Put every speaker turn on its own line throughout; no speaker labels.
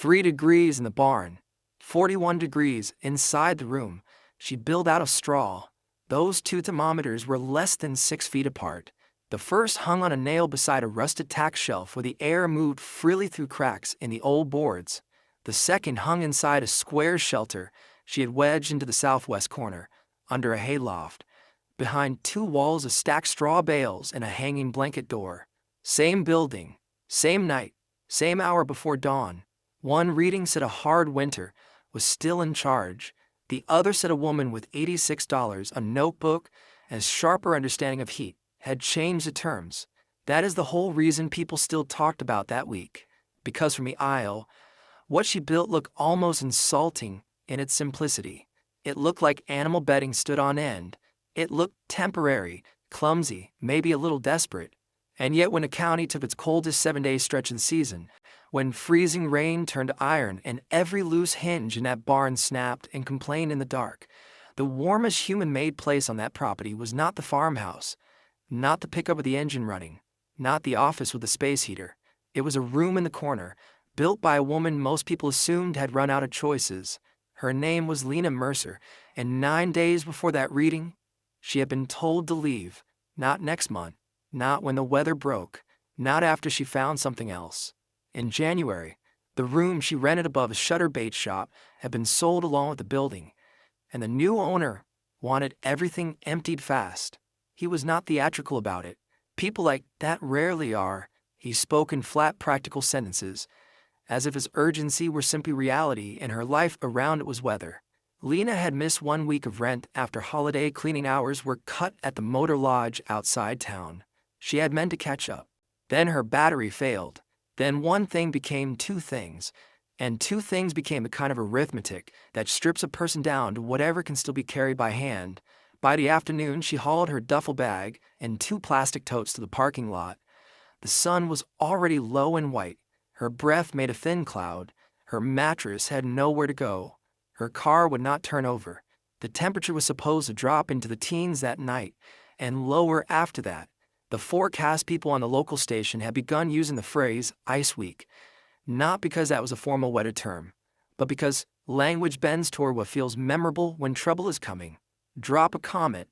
3 degrees in the barn, 41 degrees inside the room. She built out of straw. Those two thermometers were less than 6 feet apart. The first hung on a nail beside a rusted tack shelf where the air moved freely through cracks in the old boards. The second hung inside a square shelter she had wedged into the southwest corner, under a hayloft, behind 2 walls of stacked straw bales and a hanging blanket door. Same building, same night, same hour before dawn. One reading said a hard winter was still in charge. The other said a woman with $86, a notebook, and a sharper understanding of heat had changed the terms. That is the whole reason people still talked about that week. Because from the aisle, what she built looked almost insulting in its simplicity. It looked like animal bedding stood on end. It looked temporary, clumsy, maybe a little desperate. And yet when the county took its coldest 7-day stretch of the season, when freezing rain turned to iron and every loose hinge in that barn snapped and complained in the dark, the warmest human-made place on that property was not the farmhouse, not the pickup with the engine running, not the office with the space heater. It was a room in the corner, built by a woman most people assumed had run out of choices. Her name was Lena Mercer, and 9 days before that reading, she had been told to leave, not next month, not when the weather broke, not after she found something else. In January, the room she rented above a shutter bait shop had been sold along with the building, and the new owner wanted everything emptied fast. He was not theatrical about it. People like that rarely are. He spoke in flat, practical sentences, as if his urgency were simply reality and her life around it was weather. Lena had missed 1 week of rent after holiday cleaning hours were cut at the motor lodge outside town. She had meant to catch up. Then her battery failed. Then one thing became 2 things, and 2 things became a kind of arithmetic that strips a person down to whatever can still be carried by hand. By the afternoon, she hauled her duffel bag and 2 plastic totes to the parking lot. The sun was already low and white. Her breath made a thin cloud. Her mattress had nowhere to go. Her car would not turn over. The temperature was supposed to drop into the teens that night, and lower after that. The forecast people on the local station had begun using the phrase ice week, not because that was a formal weather term, but because language bends toward what feels memorable when trouble is coming. Drop a comet.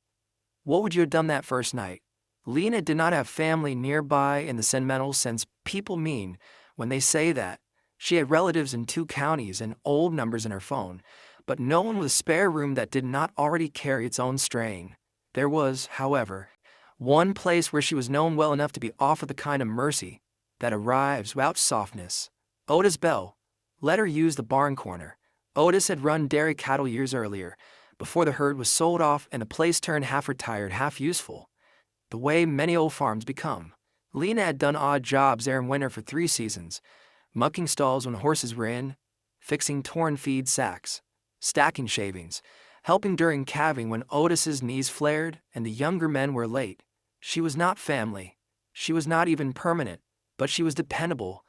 What would you have done that first night? Lena did not have family nearby in the sentimental sense people mean when they say that. She had relatives in 2 counties and old numbers in her phone, but no one with a spare room that did not already carry its own strain. There was, however, one place where she was known well enough to be offered the kind of mercy that arrives without softness. Otis Bell let her use the barn corner. Otis had run dairy cattle years earlier, before the herd was sold off and the place turned half retired, half useful, the way many old farms become. Lena had done odd jobs there in winter for 3 seasons, mucking stalls when horses were in, fixing torn feed sacks, stacking shavings, helping during calving when Otis's knees flared and the younger men were late. She was not family. She was not even permanent, but she was dependable,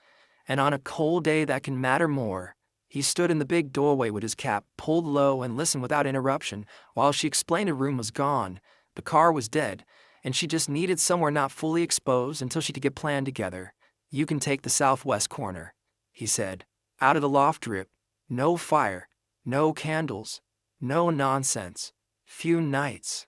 and on a cold day that can matter more. He stood in the big doorway with his cap pulled low and listened without interruption while she explained the room was gone, the car was dead, and she just needed somewhere not fully exposed until she could get planned together. "You can take the southwest corner," he said. Out of the loft drip. No fire, no candles, no nonsense. Few nights.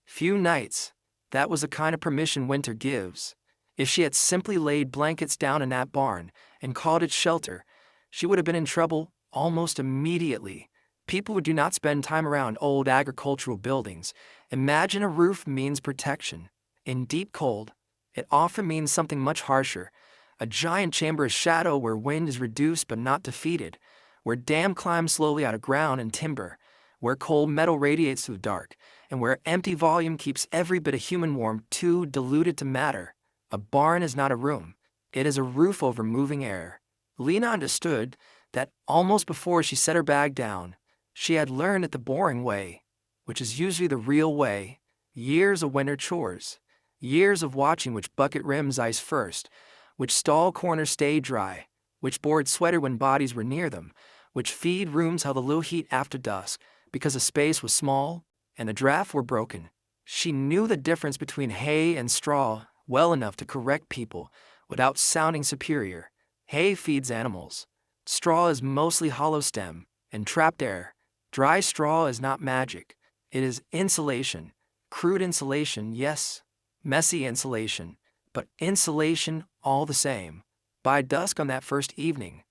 Few nights. That was the kind of permission winter gives. If she had simply laid blankets down in that barn and called it shelter, she would have been in trouble almost immediately. People who do not spend time around old agricultural buildings imagine a roof means protection. In deep cold, it often means something much harsher, a giant chamber of shadow where wind is reduced but not defeated, where damp climbs slowly out of ground and timber, where cold metal radiates through the dark, and where empty volume keeps every bit of human warmth too diluted to matter. A barn is not a room. It is a roof over moving air. Lena understood that almost before she set her bag down. She had learned it the boring way, which is usually the real way. Years of winter chores. Years of watching which bucket rims ice first, which stall corners stayed dry, which board sweated when bodies were near them, which feed rooms held a little heat after dusk because the space was small and the draft were broken. She knew the difference between hay and straw well enough to correct people without sounding superior. Hay feeds animals. Straw is mostly hollow stem and trapped air. Dry straw is not magic. It is insulation. Crude insulation, yes. Messy insulation, but insulation all the same. By dusk on that first evening,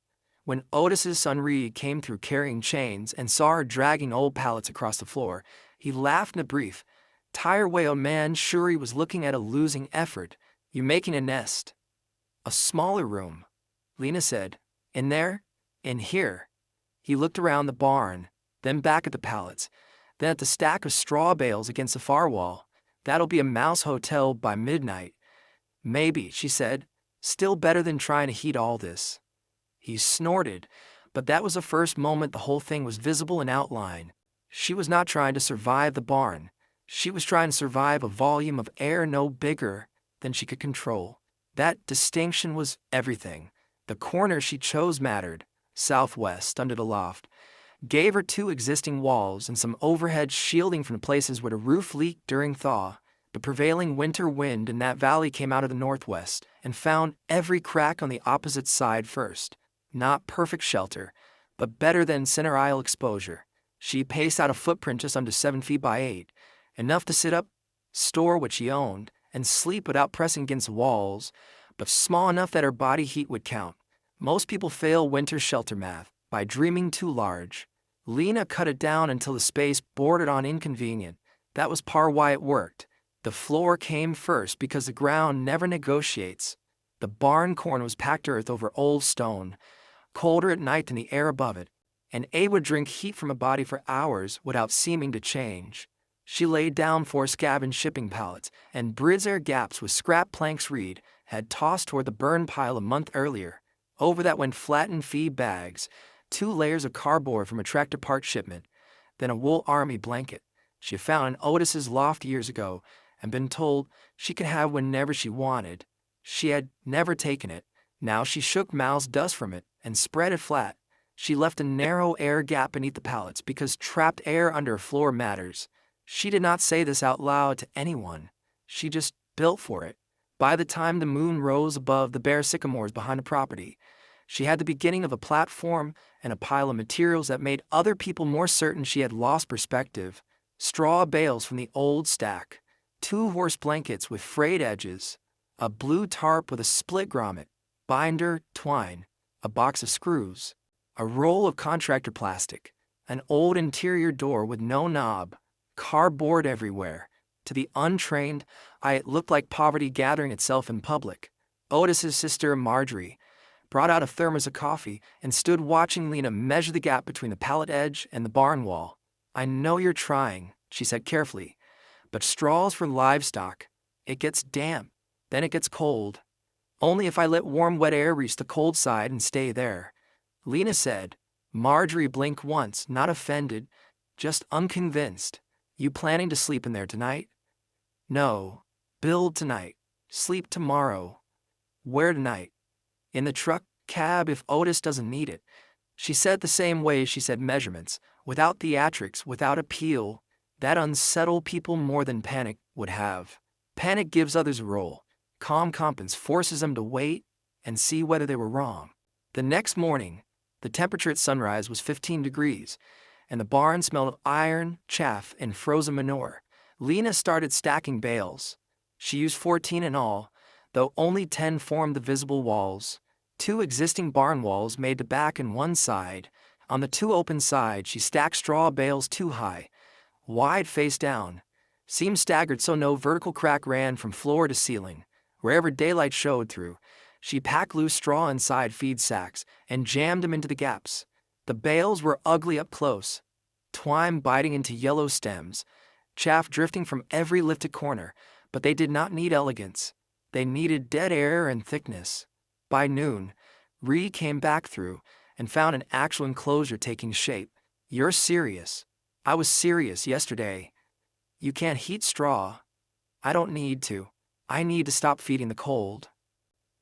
when Otis's son Reed came through carrying chains and saw her dragging old pallets across the floor, he laughed in a brief, tired way. "Oh man, sure he was looking at a losing effort. You making a nest." "A smaller room," Lena said. "In there? In here." He looked around the barn, then back at the pallets, then at the stack of straw bales against the far wall. "That'll be a mouse hotel by midnight." "Maybe," she said. "Still better than trying to heat all this." He snorted, but that was the first moment the whole thing was visible in outline. She was not trying to survive the barn. She was trying to survive a volume of air no bigger than she could control. That distinction was everything. The corner she chose mattered, southwest, under the loft, gave her two existing walls and some overhead shielding from the places where the roof leaked during thaw. The prevailing winter wind in that valley came out of the northwest and found every crack on the opposite side first. Not perfect shelter, but better than center aisle exposure. She paced out a footprint just under 7 feet by 8, enough to sit up, store what she owned, and sleep without pressing against walls, but small enough that her body heat would count. Most people fail winter shelter math by dreaming too large. Lena cut it down until the space bordered on inconvenient. That was part why it worked. The floor came first because the ground never negotiates. The barn corn was packed earth over old stone, colder at night than the air above it, and A would drink heat from a body for hours without seeming to change. She laid down 4 scavenged shipping pallets and bridge air gaps with scrap planks Reed had tossed toward the burn pile a month earlier. Over that went flattened feed bags, 2 layers of cardboard from a tractor part shipment, then a wool army blanket she had found in Otis's loft years ago and been told she could have whenever she wanted. She had never taken it. Now she shook mouse dust from it and spread it flat. She left a narrow air gap beneath the pallets because trapped air under a floor matters. She did not say this out loud to anyone. She just built for it. By the time the moon rose above the bare sycamores behind the property, she had the beginning of a platform and a pile of materials that made other people more certain she had lost perspective. Straw bales from the old stack, 2 horse blankets with frayed edges, a blue tarp with a split grommet, binder, twine, a box of screws, a roll of contractor plastic, an old interior door with no knob, cardboard everywhere. To the untrained eye, it looked like poverty gathering itself in public. Otis's sister, Marjorie, brought out a thermos of coffee and stood watching Lena measure the gap between the pallet edge and the barn wall. "I know you're trying," she said carefully, "but straw's for livestock. It gets damp, then it gets cold. Only if I let warm, wet air reach the cold side and stay there," Lena said. Marjorie blinked once, not offended, just unconvinced. "You planning to sleep in there tonight?" "No. Build tonight. Sleep tomorrow." "Where tonight?" "In the truck cab if Otis doesn't need it." She said the same way she said measurements, without theatrics, without appeal. That unsettled people more than panic would have. Panic gives others a role. Calm competence forces them to wait and see whether they were wrong. The next morning, the temperature at sunrise was 15 degrees, and the barn smelled of iron, chaff, and frozen manure. Lena started stacking bales. She used 14 in all, though only 10 formed the visible walls. 2 existing barn walls made the back and one side. On the 2 open sides, she stacked straw bales 2 high, wide face down. Seams staggered so no vertical crack ran from floor to ceiling. Wherever daylight showed through, she packed loose straw inside feed sacks and jammed them into the gaps. The bales were ugly up close, twine biting into yellow stems, chaff drifting from every lifted corner, but they did not need elegance. They needed dead air and thickness. By noon, Ree came back through and found an actual enclosure taking shape. "You're serious." "I was serious yesterday." "You can't heat straw." "I don't need to. I need to stop feeding the cold."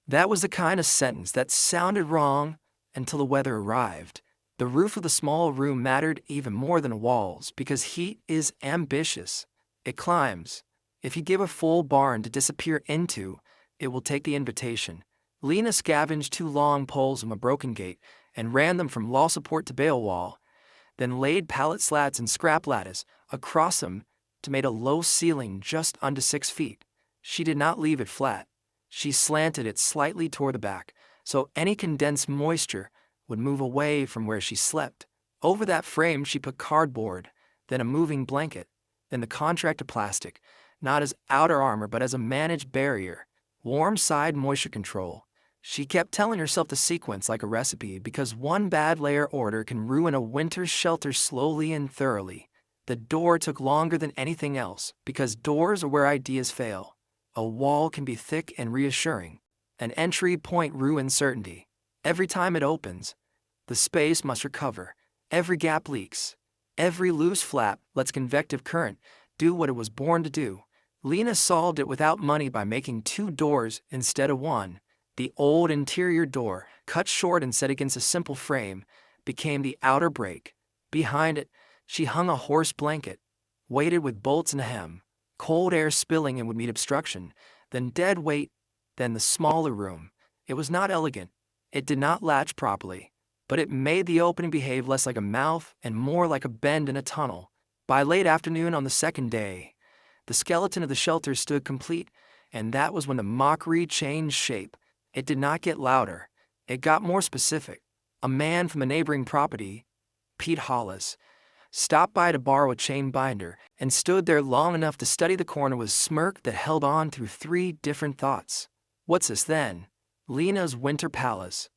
That was the kind of sentence that sounded wrong until the weather arrived. The roof of the small room mattered even more than the walls because heat is ambitious. It climbs. If you give a full barn to disappear into, it will take the invitation. Lena scavenged 2 long poles from a broken gate and ran them from wall support to bale wall, then laid pallet slats and scrap lattice across them to make a low ceiling just under 6 feet. She did not leave it flat. She slanted it slightly toward the back, so any condensed moisture would move away from where she slept. Over that frame she put cardboard, then a moving blanket, then the contractor plastic, not as outer armor but as a managed barrier, warm side moisture control. She kept telling herself the sequence like a recipe because one bad layer order can ruin a winter's shelter slowly and thoroughly. The door took longer than anything else because doors are where ideas fail. A wall can be thick and reassuring. An entry point ruins certainty. Every time it opens, the space must recover. Every gap leaks. Every loose flap lets convective current do what it was born to do. Lena solved it without money by making 2 doors instead of 1. The old interior door, cut short and set against a simple frame, became the outer break. Behind it, she hung a horse blanket, weighted with bolts and a hem. Cold air spilling in would meet obstruction, then dead weight, then the smaller room. It was not elegant. It did not latch properly, but it made the opening behave less like a mouth and more like a bend in a tunnel. By late afternoon on the second day, the skeleton of the shelter stood complete, and that was when the mockery changed shape. It did not get louder. It got more specific. A man from a neighboring property, Pete Hollis, stopped by to borrow a chain binder and stood there long enough to study the corner with a smirk that held on through 3 different thoughts. "What's this then?" "Lena's winter palace,"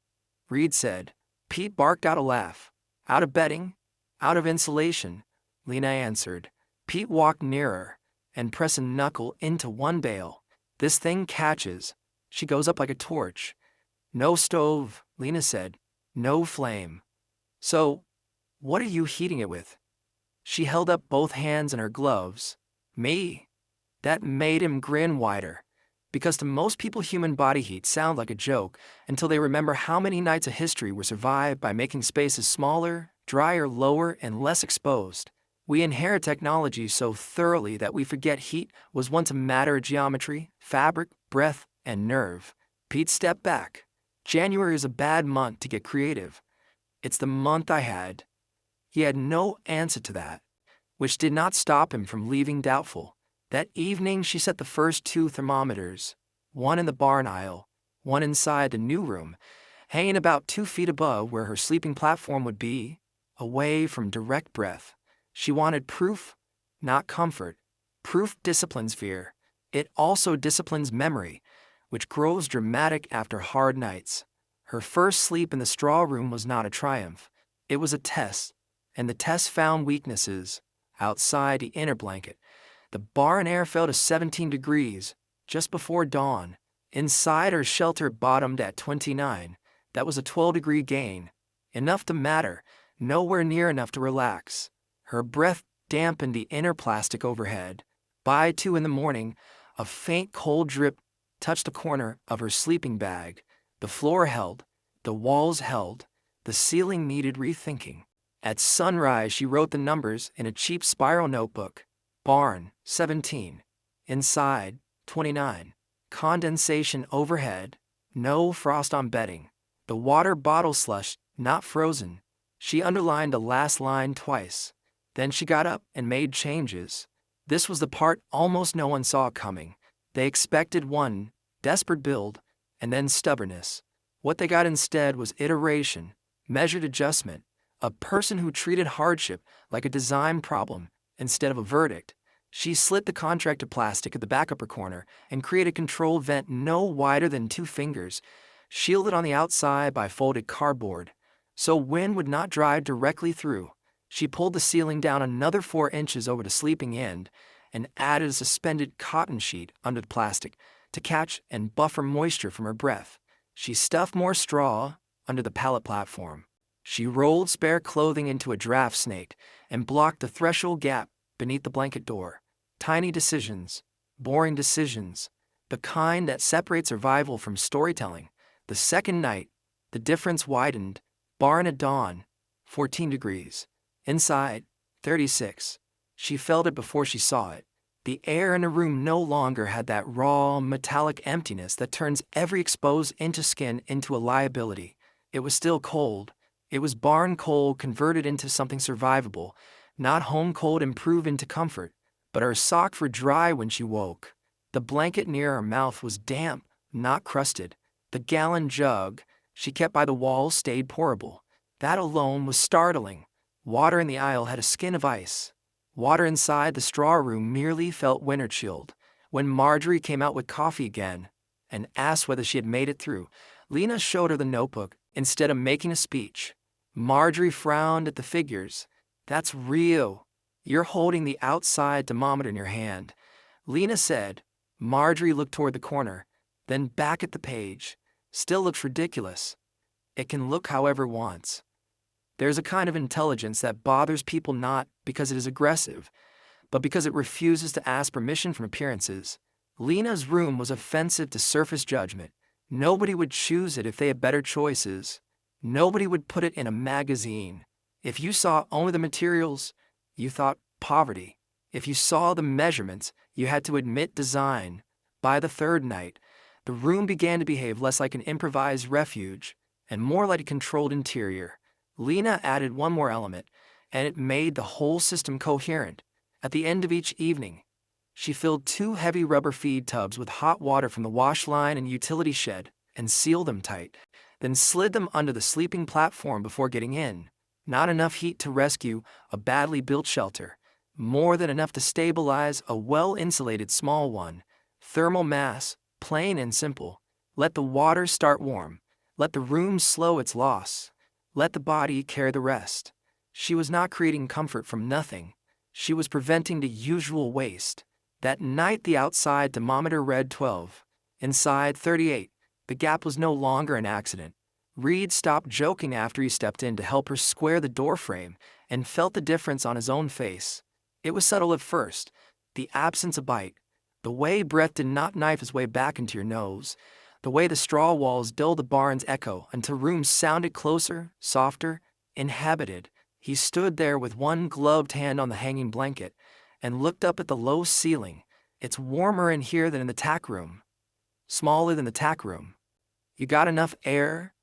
Reed said. Pete barked out a laugh. "Out of bedding? Out of insulation," Lena answered. Pete walked nearer and pressed a knuckle into one bale. "This thing catches. She goes up like a torch." "No stove," Lena said. "No flame." "So, what are you heating it with?" She held up both hands in her gloves. "Me?" That made him grin wider, because to most people human body heat sounds like a joke until they remember how many nights of history were survived by making spaces smaller, drier, lower, and less exposed. We inherit technology so thoroughly that we forget heat was once a matter of geometry, fabric, breath, and nerve. Pete stepped back. "January is a bad month to get creative. It's the month I had." He had no answer to that, which did not stop him from leaving doubtful. That evening she set the first 2 thermometers, one in the barn aisle, one inside the new room, hanging about 2 feet above where her sleeping platform would be, away from direct breath. She wanted proof, not comfort. Proof disciplines fear. It also disciplines memory, which grows dramatic after hard nights. Her first sleep in the straw room was not a triumph. It was a test, and the test found weaknesses outside the inner blanket. The barn air fell to 17 degrees just before dawn. Inside, her shelter bottomed at 29. That was a 12-degree gain. Enough to matter, nowhere near enough to relax. Her breath dampened the inner plastic overhead. By 2 in the morning, a faint cold drip touched the corner of her sleeping bag. The floor held, the walls held, the ceiling needed rethinking. At sunrise, she wrote the numbers in a cheap spiral notebook. Barn, 17. Inside, 29. Condensation overhead. No frost on bedding. The water bottle slush, not frozen. She underlined the last line twice. Then she got up and made changes. This was the part almost no one saw coming. They expected one desperate build and then stubbornness. What they got instead was iteration, measured adjustment. A person who treated hardship like a design problem instead of a verdict. She slit the contractor plastic at the back upper corner and created a control vent no wider than 2 fingers, shielded on the outside by folded cardboard, so wind would not drive directly through. She pulled the ceiling down another 4 inches over the sleeping end and added a suspended cotton sheet under the plastic to catch and buffer moisture from her breath. She stuffed more straw under the pallet platform. She rolled spare clothing into a draft snake and blocked the threshold gap beneath the blanket door. Tiny decisions, boring decisions, the kind that separate survival from storytelling. The second night, the difference widened. Barn at dawn, 14 degrees. Inside, 36. She felt it before she saw it. The air in the room no longer had that raw, metallic emptiness that turns every exposed inch of skin into a liability. It was still cold, It was barn cold converted into something survivable, not home cold improved into comfort, but her socks were dry when she woke. The blanket near her mouth was damp, not crusted. The gallon jug she kept by the wall stayed pourable. That alone was startling. Water in the aisle had a skin of ice. Water inside the straw room merely felt winter chilled. When Marjorie came out with coffee again and asked whether she had made it through, Lena showed her the notebook instead of making a speech. Marjorie frowned at the figures. "That's real. You're holding the outside thermometer in your hand," Lena said. Marjorie looked toward the corner, then back at the page. "Still looks ridiculous." "It can look however it wants." There's a kind of intelligence that bothers people not because it is aggressive, but because it refuses to ask permission from appearances. Lena's room was offensive to surface judgment. Nobody would choose it if they had better choices. Nobody would put it in a magazine. If you saw only the materials, you thought poverty. If you saw the measurements, you had to admit design. By the third night, the room began to behave less like an improvised refuge and more like a controlled interior. Lena added one more element, and it made the whole system coherent. At the end of each evening, she filled 2 heavy rubber feed tubs with hot water from the wash line and utility shed and sealed them tight, then slid them under the sleeping platform before getting in. Not enough heat to rescue a badly built shelter, more than enough to stabilize a well-insulated small one. Thermal mass, plain and simple. Let the water start warm. Let the room slow its loss. Let the body carry the rest. She was not creating comfort from nothing. She was preventing the usual waste. That night the outside thermometer read 12. Inside 38. The gap was no longer an accident. Reed stopped joking after he stepped in to help her square the doorframe and felt the difference on his own face. It was subtle at first. The absence of bite. The way breath did not knife his way back into your nose. The way the straw walls dulled the barn's echo until rooms sounded closer, softer, inhabited. He stood there with one gloved hand on the hanging blanket and looked up at the low ceiling. "It's warmer in here than in the tack room. Smaller than the tack room. You got enough air?"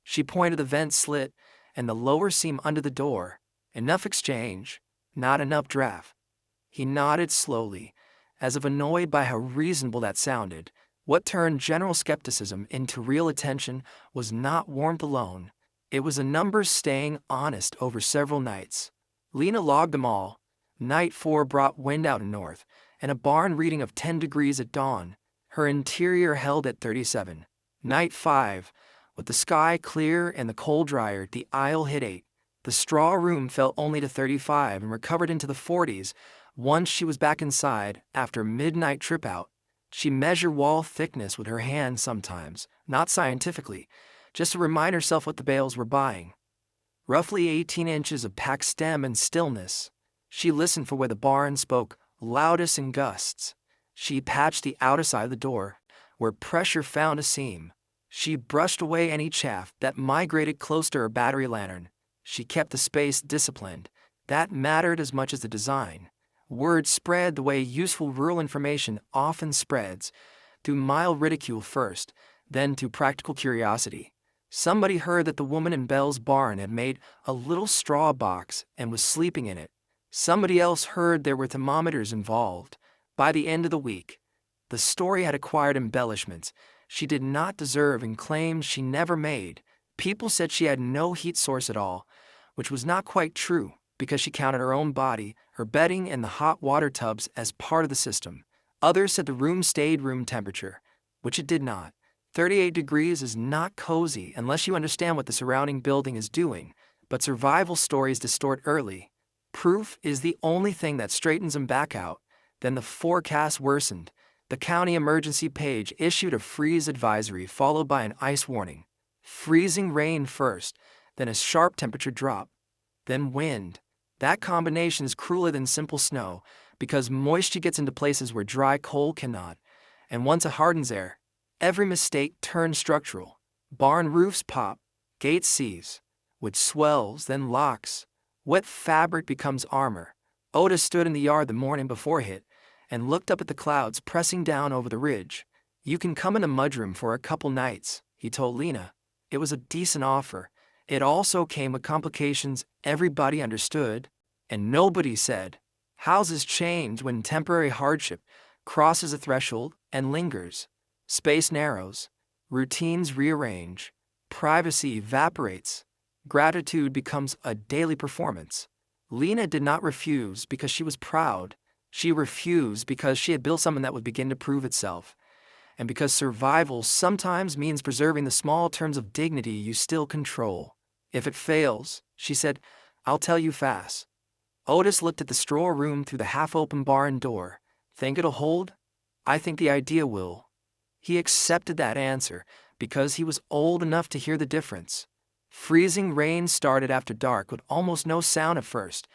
She pointed the vent slit and the lower seam under the door. "Enough exchange, not enough draft." He nodded slowly, as if annoyed by how reasonable that sounded. What turned general skepticism into real attention was not warmth alone. It was the numbers staying honest over several nights. Lena logged them all. Night 4 brought wind out in north, and a barn reading of 10 degrees at dawn. Her interior held at 37. Night 5, with the sky clear and the coal drier, the aisle hit 8. The straw room fell only to 35 and recovered into the 40s once she was back inside after a midnight trip out. She measured wall thickness with her hand sometimes, not scientifically, just to remind herself what the bales were buying. Roughly 18 inches of packed stem and stillness. She listened for where the barn spoke loudest in gusts. She patched the outer side of the door, where pressure found a seam. She brushed away any chaff that migrated close to her battery lantern. She kept the space disciplined. That mattered as much as the design. Word spread the way useful rural information often spreads, through mild ridicule first, then to practical curiosity. Somebody heard that the woman in Belle's barn had made a little straw box and was sleeping in it. Somebody else heard there were thermometers involved. By the end of the week, the story had acquired embellishments she did not deserve and claims she never made. People said she had no heat source at all, which was not quite true, because she counted her own body, her bedding, and the hot water tubs as part of the system. Others said the room stayed room temperature, which it did not. 38 degrees is not cozy unless you understand what the surrounding building is doing, but survival stories distort early. Proof is the only thing that straightens them back out. Then the forecast worsened. The county emergency page issued a freeze advisory followed by an ice warning. Freezing rain first, then a sharp temperature drop, then wind. That combination is crueler than simple snow because moisture gets into places where dry coal cannot, and once it hardens there, every mistake turns structural. Barn roofs pop, gates seize, which swells, then locks. Wet fabric becomes armor. Otis stood in the yard the morning before it hit and looked up at the clouds pressing down over the ridge. "You can come in a mudroom for a couple nights," he told Lena. It was a decent offer, It also came with complications everybody understood, and nobody said. Houses change when temporary hardship crosses a threshold and lingers. Space narrows, routines rearrange, privacy evaporates, gratitude becomes a daily performance. Lena did not refuse because she was proud. She refused because she had built something that would begin to prove itself, and because survival sometimes means preserving the small terms of dignity you still control. If it fails, she said, I'll tell you fast. Otis looked at the straw room through the half-open barn door. Think it'll hold? I think the idea will. He accepted that answer because he was old enough to hear the difference. Freezing rain started after dark with almost no sound at first,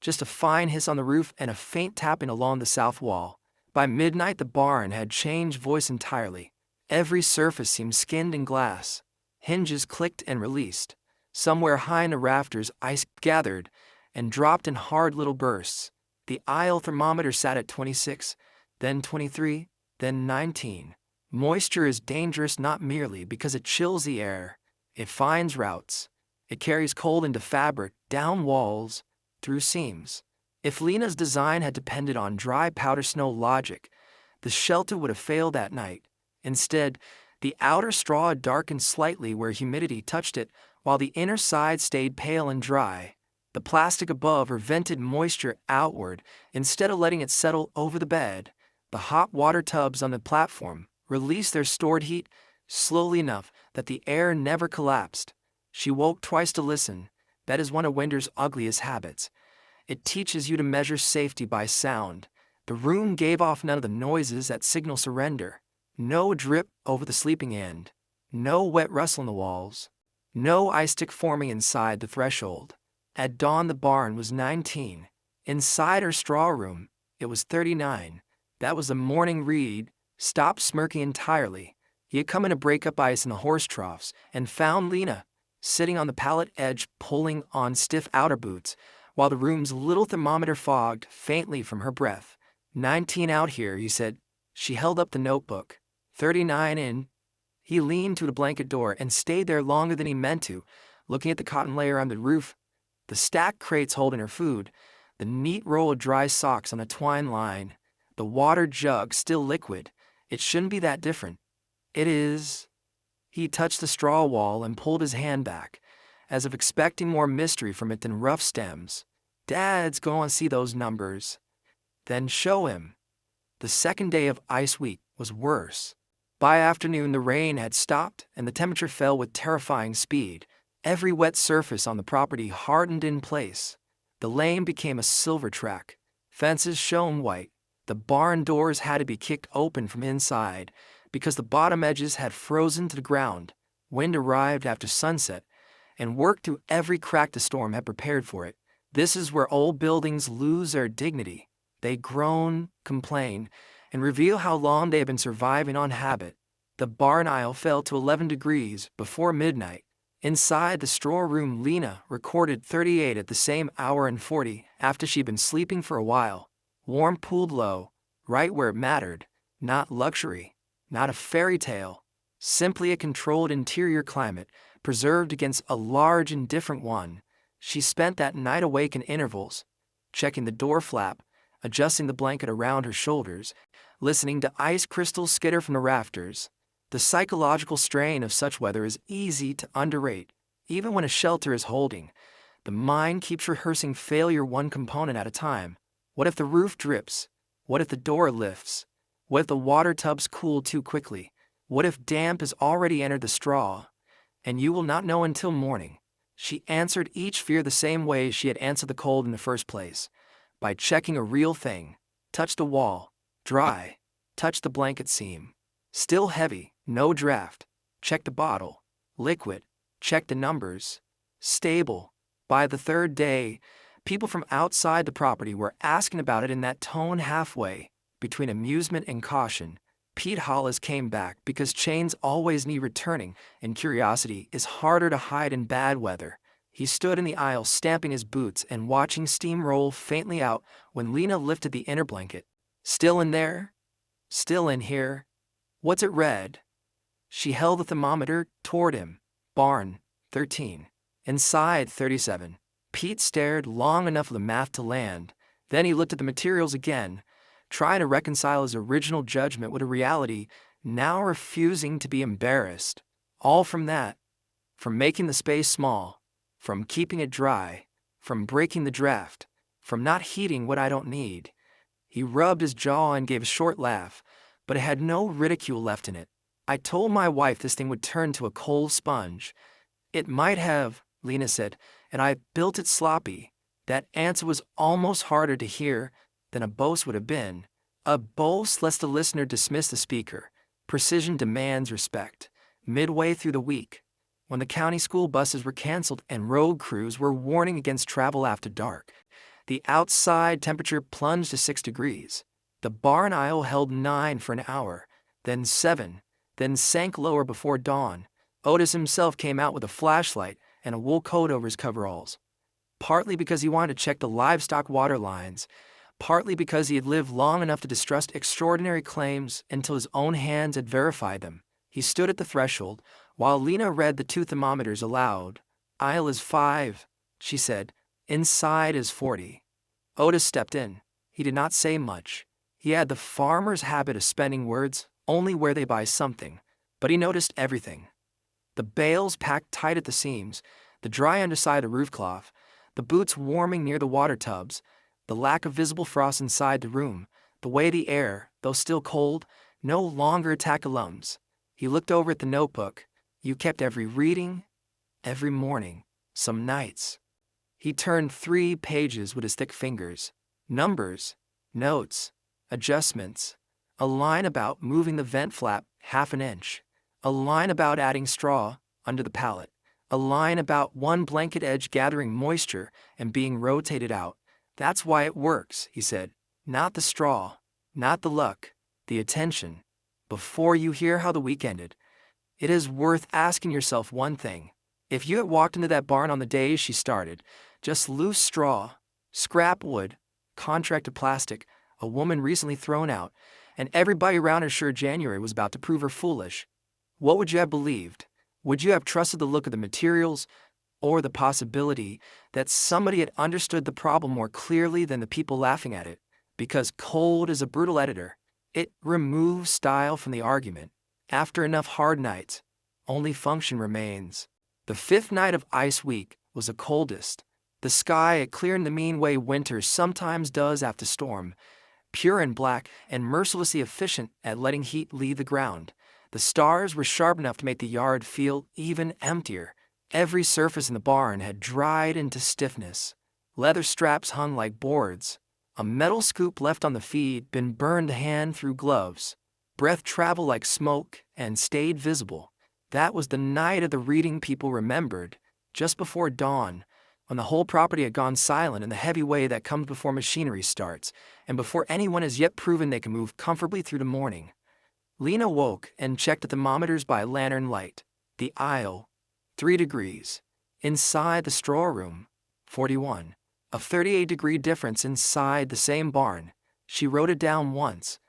just a fine hiss on the roof and a faint tapping along the south wall. By midnight, the barn had changed voice entirely. Every surface seemed skinned in glass. Hinges clicked and released. Somewhere high in the rafters, ice gathered and dropped in hard little bursts. The aisle thermometer sat at 26, then 23, then 19. Moisture is dangerous not merely because it chills the air. It finds routes. It carries cold into fabric, down walls, through seams. If Lena's design had depended on dry powder snow logic, the shelter would have failed that night. Instead, the outer straw darkened slightly where humidity touched it, while the inner side stayed pale and dry. The plastic above vented moisture outward instead of letting it settle over the bed. The hot water tubs on the platform released their stored heat slowly enough that the air never collapsed. She woke twice to listen. That is one of winter's ugliest habits. It teaches you to measure safety by sound. The room gave off none of the noises that signal surrender. No drip over the sleeping end. No wet rustle in the walls. No ice stick forming inside the threshold. At dawn, the barn was 19. Inside her straw room, it was 39. That was the morning Reed stopped smirking entirely. He had come in to break up ice in the horse troughs and found Lena sitting on the pallet edge pulling on stiff outer boots, while the room's little thermometer fogged faintly from her breath. 19 out here, he said. She held up the notebook. 39 in. He leaned to the blanket door and stayed there longer than he meant to, looking at the cotton layer on the roof, the stacked crates holding her food, the neat roll of dry socks on the twine line, the water jug still liquid. It shouldn't be that different. It is. He touched the straw wall and pulled his hand back, as if expecting more mystery from it than rough stems. Dad's going to see those numbers. Then show him. The second day of ice week was worse. By afternoon, the rain had stopped and the temperature fell with terrifying speed. Every wet surface on the property hardened in place. The lane became a silver track. Fences shone white. The barn doors had to be kicked open from inside because the bottom edges had frozen to the ground. Wind arrived after sunset and worked through every crack the storm had prepared for it. This is where old buildings lose their dignity. They groan, complain, and reveal how long they have been surviving on habit. The barn aisle fell to 11 degrees before midnight. Inside the straw room, Lena recorded 38 at the same hour and 40 after she'd been sleeping for a while. Warm pooled low, right where it mattered. Not luxury, not a fairy tale. Simply a controlled interior climate, preserved against a large and different one. She spent that night awake in intervals, checking the door flap, adjusting the blanket around her shoulders, listening to ice crystals skitter from the rafters. The psychological strain of such weather is easy to underrate. Even when a shelter is holding, the mind keeps rehearsing failure one component at a time. What if the roof drips? What if the door lifts? What if the water tubs cool too quickly? What if damp has already entered the straw? And you will not know until morning. She answered each fear the same way she had answered the cold in the first place, by checking a real thing. Touch the wall. Dry. Touch the blanket seam. Still heavy. No draft. Check the bottle. Liquid. Check the numbers. Stable. By the third day, people from outside the property were asking about it in that tone halfway between amusement and caution. Pete Hollis came back because chains always need returning, and curiosity is harder to hide in bad weather. He stood in the aisle stamping his boots and watching steam roll faintly out when Lena lifted the inner blanket. Still in there? Still in here? What's it read? She held the thermometer toward him. Barn, 13. Inside 37. Pete stared long enough for the math to land. Then he looked at the materials again, trying to reconcile his original judgment with a reality, now refusing to be embarrassed. All from that. From making the space small. From keeping it dry. From breaking the draft. From not heating what I don't need. He rubbed his jaw and gave a short laugh, but it had no ridicule left in it. I told my wife this thing would turn to a cold sponge. It might have, Lena said, and I built it sloppy. That answer was almost harder to hear than a boast would have been. A boast lest the listener dismiss the speaker. Precision demands respect. Midway through the week, when the county school buses were canceled and road crews were warning against travel after dark, the outside temperature plunged to 6 degrees. The barn aisle held 9 for an hour, then 7, then sank lower before dawn. Otis himself came out with a flashlight and a wool coat over his coveralls. Partly because he wanted to check the livestock water lines, partly because he had lived long enough to distrust extraordinary claims until his own hands had verified them. He stood at the threshold, while Lena read the 2 thermometers aloud. Aisle is 5, she said. Inside is 40. Otis stepped in. He did not say much. He had the farmer's habit of spending words only where they buy something, but he noticed everything. The bales packed tight at the seams, the dry underside of the roof cloth, the boots warming near the water tubs, the lack of visible frost inside the room, the way the air, though still cold, no longer attacked the lungs. He looked over at the notebook. You kept every reading, every morning, some nights. He turned 3 pages with his thick fingers. Numbers, notes, adjustments, a line about moving the vent flap half an inch, a line about adding straw under the pallet, a line about one blanket edge gathering moisture and being rotated out. That's why it works, he said. Not the straw, not the luck, the attention. Before you hear how the week ended, it is worth asking yourself one thing. If you had walked into that barn on the day she started, just loose straw, scrap wood, contracted plastic, a woman recently thrown out, and everybody around her sure January was about to prove her foolish, what would you have believed? Would you have trusted the look of the materials, or the possibility that somebody had understood the problem more clearly than the people laughing at it? Because cold is a brutal editor. It removes style from the argument. After enough hard nights, only function remains. The 5th night of Ice Week was the coldest. The sky had cleared in the mean way winter sometimes does after storm, pure and black and mercilessly efficient at letting heat leave the ground. The stars were sharp enough to make the yard feel even emptier. Every surface in the barn had dried into stiffness. Leather straps hung like boards. A metal scoop left on the feed been burned to hand through gloves. Breath traveled like smoke and stayed visible. That was the night of the reading people remembered, just before dawn, when the whole property had gone silent in the heavy way that comes before machinery starts, and before anyone has yet proven they can move comfortably through the morning. Lena woke and checked the thermometers by lantern light. The aisle, 3 degrees. Inside the straw room, 41. A 38-degree difference inside the same barn. She wrote it down once,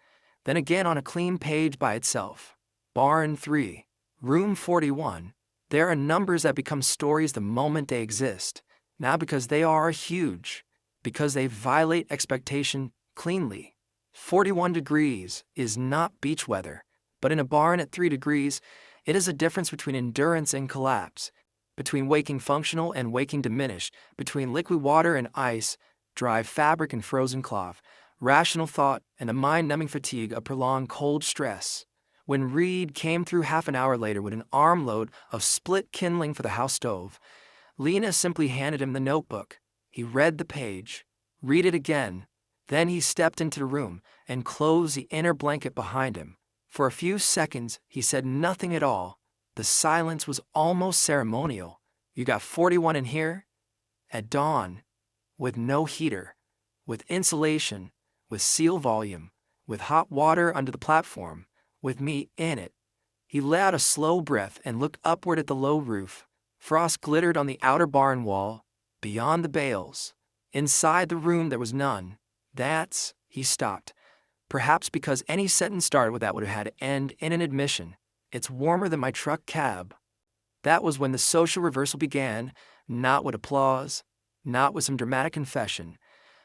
then again on a clean page by itself. Barn 3, room 41. There are numbers that become stories the moment they exist, not because they are huge, because they violate expectation cleanly. 41 degrees is not beach weather, but in a barn at 3 degrees, it is a difference between endurance and collapse, between waking functional and waking diminished, between liquid water and ice, dry fabric and frozen cloth, rational thought and the mind-numbing fatigue of prolonged cold stress. When Reed came through half an hour later with an armload of split kindling for the house stove, Lena simply handed him the notebook. He read the page, read it again. Then he stepped into the room and closed the inner blanket behind him. For a few seconds, he said nothing at all. The silence was almost ceremonial. You got 41 in here? At dawn, with no heater, with insulation, with seal volume, with hot water under the platform, with me in it. He let out a slow breath and looked upward at the low roof. Frost glittered on the outer barn wall, beyond the bales. Inside the room there was none. That's, he stopped. Perhaps because any sentence started with that would have had to end in an admission. It's warmer than my truck cab. That was when the social reversal began. Not with applause, not with some dramatic confession,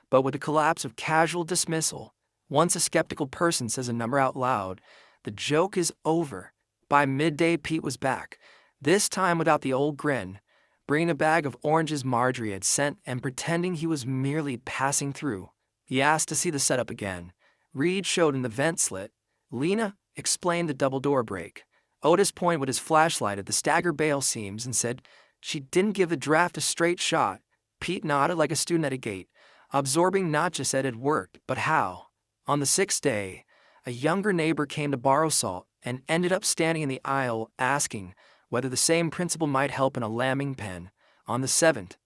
but with the collapse of casual dismissal. Once a skeptical person says a number out loud, the joke is over. By midday, Pete was back, this time without the old grin, bringing a bag of oranges Marjorie had sent and pretending he was merely passing through. He asked to see the setup again. Reed showed him the vent slit. Lena explained the double door break. Otis pointed with his flashlight at the stagger bale seams and said she didn't give the draft a straight shot. Pete nodded like a student at a gate, absorbing not just that it worked, but how. On the sixth day, a younger neighbor came to borrow salt and ended up standing in the aisle asking whether the same principle might help in a lambing pen. On the seventh,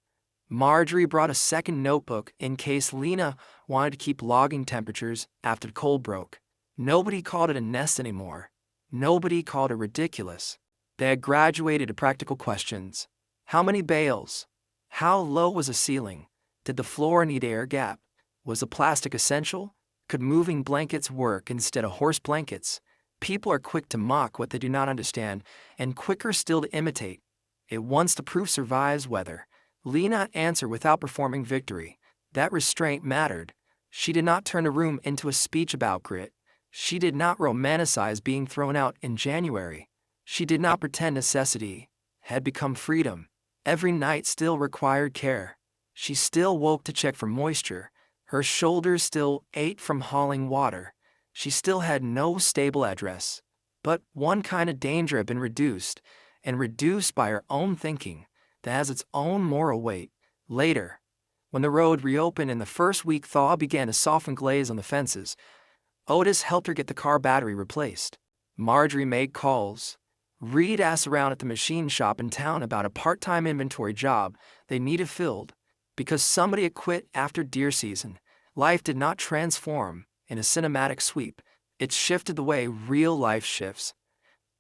Marjorie brought a second notebook in case Lena wanted to keep logging temperatures after the cold broke. Nobody called it a nest anymore. Nobody called it ridiculous. They had graduated to practical questions. How many bales? How low was the ceiling? Did the floor need air gap? Was the plastic essential? Could moving blankets work instead of horse blankets? People are quick to mock what they do not understand, and quicker still to imitate. It once the proof survives weather. Lena answered without performing victory. That restraint mattered. She did not turn the room into a speech about grit. She did not romanticize being thrown out in January. She did not pretend necessity had become freedom. Every night still required care. She still woke to check for moisture. Her shoulders still ached from hauling water. She still had no stable address. But one kind of danger had been reduced, and reduced by her own thinking that has its own moral weight. Later, when the road reopened and the first week thaw began to soften glaze on the fences, Otis helped her get the car battery replaced. Marjorie made calls. Reed asked around at the machine shop in town about a part-time inventory job they needed filled. Because somebody had quit after deer season, life did not transform in a cinematic sweep. It shifted the way real life shifts.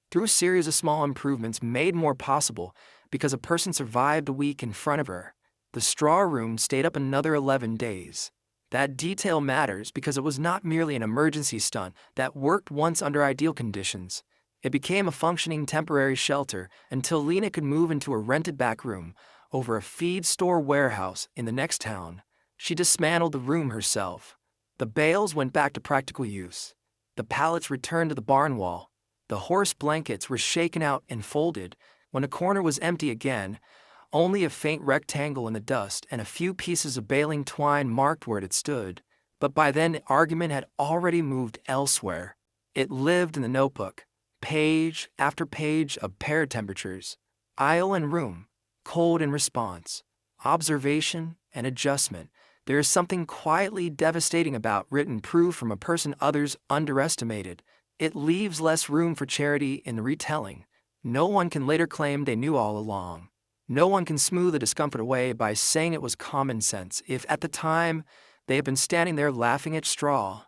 Through a series of small improvements made more possible because a person survived a week in front of her, the straw room stayed up another 11 days. That detail matters because it was not merely an emergency stunt that worked once under ideal conditions. It became a functioning temporary shelter until Lena could move into a rented back room over a feed store warehouse in the next town. She dismantled the room herself. The bales went back to practical use. The pallets returned to the barn wall. The horse blankets were shaken out and folded. When the corner was empty again, only a faint rectangle in the dust and a few pieces of baling twine marked where it stood. But by then the argument had already moved elsewhere. It lived in the notebook. Page after page of pair temperatures, aisle and room, cold and response, observation and adjustment. There is something quietly devastating about written proof from a person others underestimated. It leaves less room for charity in the retelling. No one can later claim they knew all along. No one can smooth the discomfort away by saying it was common sense if at the time they had been standing there laughing at straw.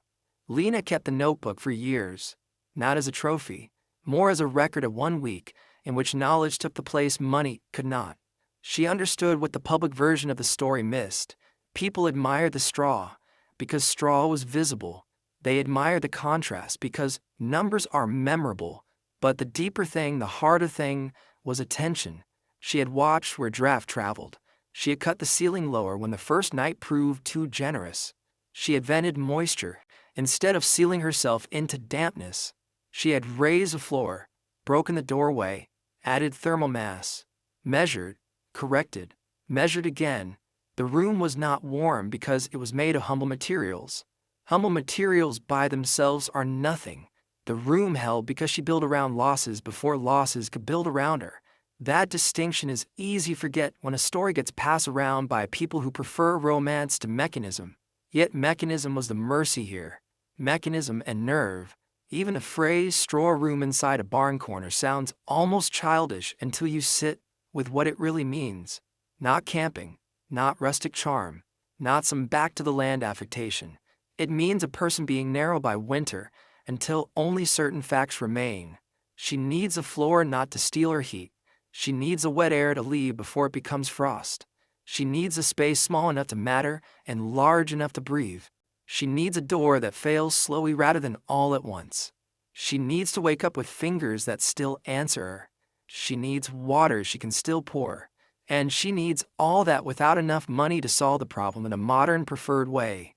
Lena kept the notebook for years, not as a trophy, more as a record of 1 week in which knowledge took the place money could not. She understood what the public version of the story missed. People admired the straw because straw was visible. They admired the contrast because numbers are memorable. But the deeper thing, the harder thing, was attention. She had watched where draft traveled. She had cut the ceiling lower when the first night proved too generous. She had vented moisture instead of sealing herself into dampness. She had raised the floor, broken the doorway, added thermal mass, measured, corrected, measured again. The room was not warm because it was made of humble materials. Humble materials by themselves are nothing. The room held because she built around losses before losses could build around her. That distinction is easy to forget when a story gets passed around by people who prefer romance to mechanism. Yet mechanism was the mercy here. Mechanism and nerve. Even the phrase straw room inside a barn corner sounds almost childish until you sit with what it really means. Not camping, not rustic charm, not some back-to-the-land affectation. It means a person being narrow by winter until only certain facts remain. She needs a floor not to steal her heat. She needs a wet air to leave before it becomes frost. She needs a space small enough to matter and large enough to breathe. She needs a door that fails slowly rather than all at once. She needs to wake up with fingers that still answer her. She needs water she can still pour. And she needs all that without enough money to solve the problem in a modern preferred way,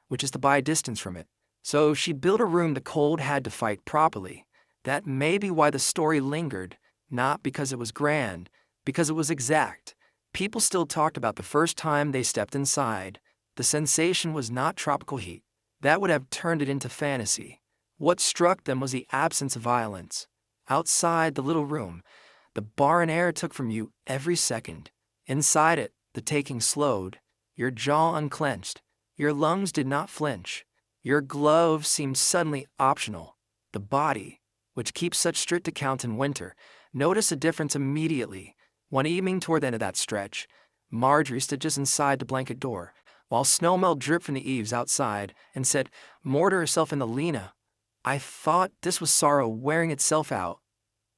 which is to buy distance from it. So she built a room the cold had to fight properly. That may be why the story lingered, not because it was grand, because it was exact. People still talked about the first time they stepped inside. The sensation was not tropical heat. That would have turned it into fantasy. What struck them was the absence of violence. Outside the little room, the barren air took from you every second. Inside it, the taking slowed. Your jaw unclenched. Your lungs did not flinch. Your gloves seemed suddenly optional. The body, which keeps such strict account in winter, noticed a difference immediately. One evening toward the end of that stretch, Marjorie stood just inside the blanket door, while snowmelt dripped from the eaves outside, and said more to herself in the Lena, "I thought this was sorrow wearing itself out."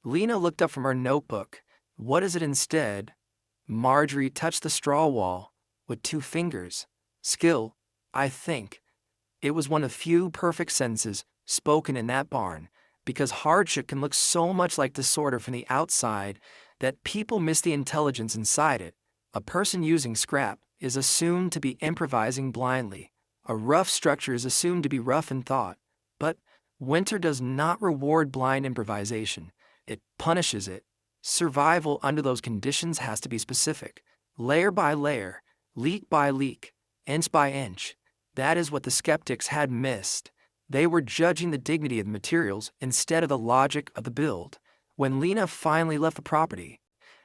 Lena looked up from her notebook. "What is it instead?" Marjorie touched the straw wall with 2 fingers. "Skill, I think." It was one of few perfect sentences spoken in that barn, because hardship can look so much like disorder from the outside that people miss the intelligence inside it. A person using scrap is assumed to be improvising blindly. A rough structure is assumed to be rough in thought. But winter does not reward blind improvisation. It punishes it. Survival under those conditions has to be specific, layer by layer, leak by leak, inch by inch. That is what the skeptics had missed. They were judging the dignity of the materials instead of the logic of the build. When Lena finally left the property,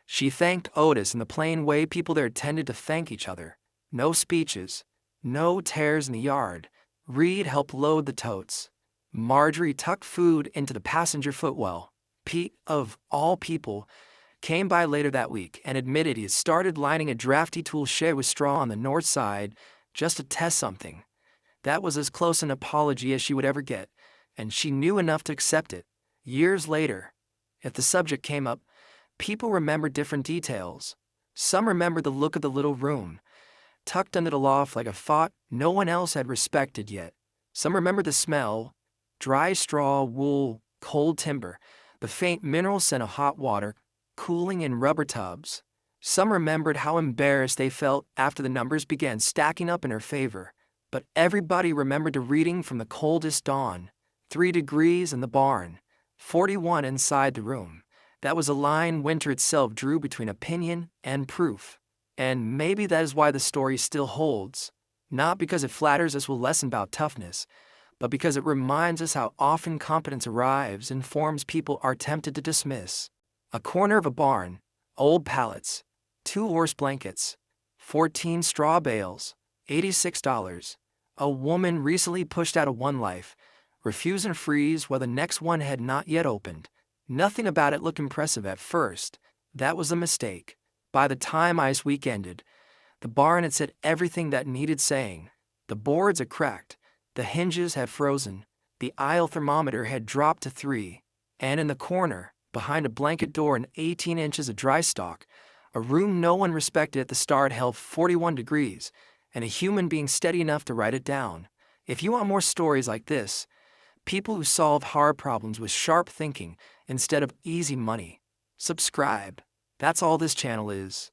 she thanked Otis in the plain way people there tended to thank each other. No speeches, no tears in the yard. Reed helped load the totes. Marjorie tucked food into the passenger footwell. Pete, of all people, came by later that week and admitted he had started lining a drafty tool shed with straw on the north side just to test something. That was as close an apology as she would ever get, and she knew enough to accept it. Years later, if the subject came up, people remembered different details. Some remembered the look of the little room, tucked under the loft like a thought no one else had respected yet. Some remembered the smell, dry straw, wool, cold timber, the faint mineral scent of hot water cooling in rubber tubs. Some remembered how embarrassed they felt after the numbers began stacking up in her favor. But everybody remembered the reading from the coldest dawn, 3 degrees in the barn, 41 inside the room. That was a line winter itself drew between opinion and proof. And maybe that is why the story still holds. Not because it flatters us with lessons about toughness, but because it reminds us how often competence arrives in forms people are tempted to dismiss. A corner of a barn, old pallets, 2 horse blankets, 14 straw bales, $86. A woman recently pushed out of one life, refuse and freeze while the next one had not yet opened. Nothing about it looked impressive at first. That was a mistake. By the time Ice Week ended, the barn had said everything that needed saying. The boards had cracked, the hinges had frozen, the aisle thermometer had dropped to 3, and in the corner, behind a blanket door and 18 inches of dry stock, a room no one respected at the start held 41 degrees, and a human being steady enough to write it down. If you want more stories like this, people who solve hard problems with sharp thinking instead of easy money, subscribe. That's all this channel is.